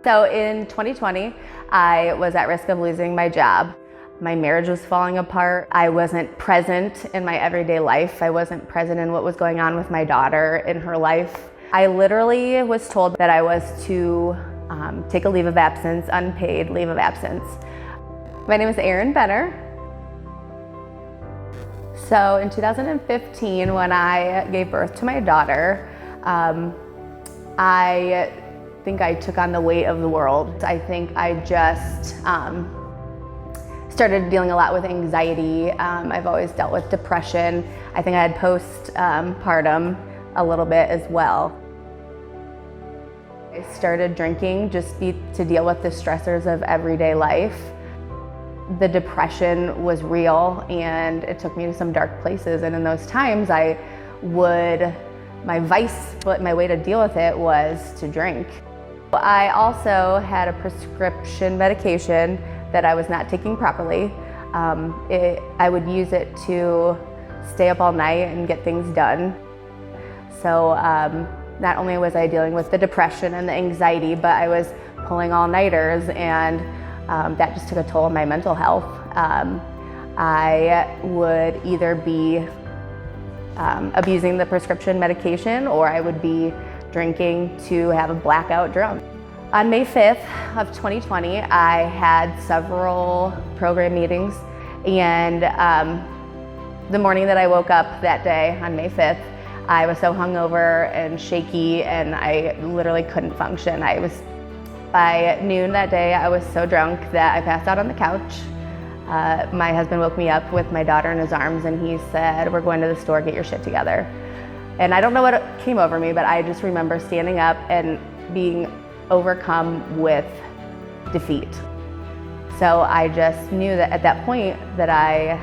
So in 2020, I was at risk of losing my job. My marriage was falling apart. I wasn't present in my everyday life. I wasn't present in what was going on with my daughter in her life. I literally was told that I was to take a leave of absence, unpaid leave of absence. My name is Erin Benner. So in 2015, when I gave birth to my daughter, I think I took on the weight of the world. I think I just started dealing a lot with anxiety. I've always dealt with depression. I think I had postpartum a little bit as well. I started drinking just to deal with the stressors of everyday life. The depression was real and it took me to some dark places, and in those times my vice, but my way to deal with it was to drink. I also had a prescription medication that I was not taking properly. I would use it to stay up all night and get things done. So not only was I dealing with the depression and the anxiety, but I was pulling all-nighters, and that just took a toll on my mental health. I would either be abusing the prescription medication, or I would be drinking to have a blackout drunk. On May 5th of 2020, I had several program meetings, and the morning that I woke up that day on May 5th, I was so hungover and shaky, and I literally couldn't function. By noon that day, I was so drunk that I passed out on the couch. My husband woke me up with my daughter in his arms, and he said, "We're going to the store, get your shit together." And I don't know what came over me, but I just remember standing up and being overcome with defeat. So I just knew that at that point that I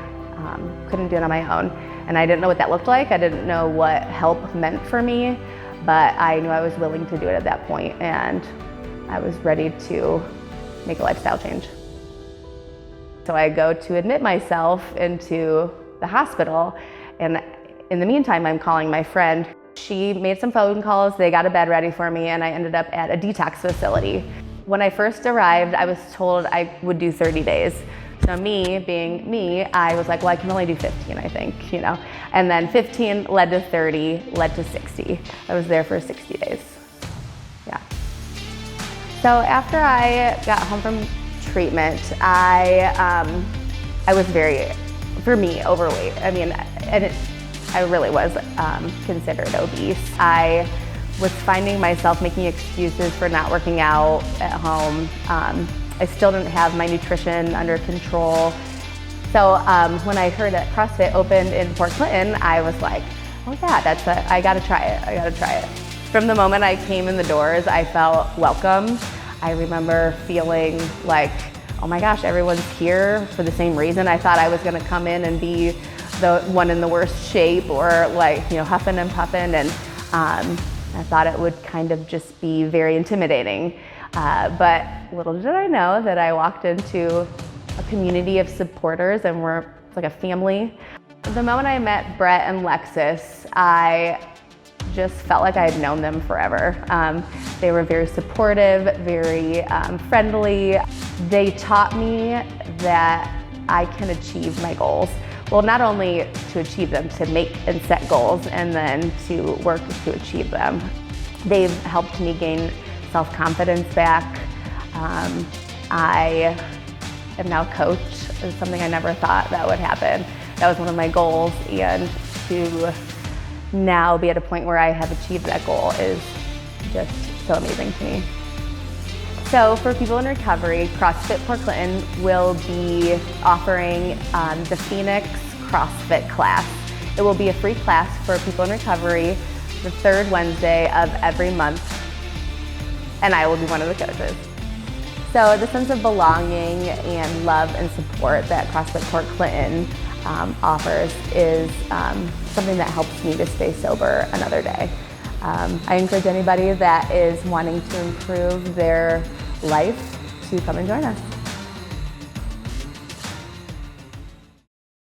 couldn't do it on my own. And I didn't know what that looked like. I didn't know what help meant for me, but I knew I was willing to do it at that point, and I was ready to make a lifestyle change. So I go to admit myself into the hospital, and in the meantime, I'm calling my friend. She made some phone calls, they got a bed ready for me, and I ended up at a detox facility. When I first arrived, I was told I would do 30 days. So me, being me, I was like, well, I can only do 15, I think, And then 15 led to 30, led to 60. I was there for 60 days, yeah. So after I got home from treatment, I was very, for me, overweight. I mean, I really was considered obese. I was finding myself making excuses for not working out at home. I still didn't have my nutrition under control. So when I heard that CrossFit opened in Port Clinton, I was like, oh yeah, I gotta try it. From the moment I came in the doors, I felt welcome. I remember feeling like, oh my gosh, everyone's here for the same reason. I thought I was gonna come in and be the one in the worst shape, or huffing and puffing, and I thought it would kind of just be very intimidating. But little did I know that I walked into a community of supporters, and we're like a family. The moment I met Brett and Lexus, I just felt like I had known them forever. They were very supportive, very friendly. They taught me that I can achieve my goals. Well, not only to achieve them, to make and set goals, and then to work to achieve them. They've helped me gain self-confidence back. I am now a coach. It's something I never thought that would happen. That was one of my goals, and to now be at a point where I have achieved that goal is just so amazing to me. So for people in recovery, CrossFit Port Clinton will be offering the Phoenix CrossFit class. It will be a free class for people in recovery the third Wednesday of every month, and I will be one of the coaches. So the sense of belonging and love and support that CrossFit Port Clinton offers is something that helps me to stay sober another day. I encourage anybody that is wanting to improve their life to come and join us.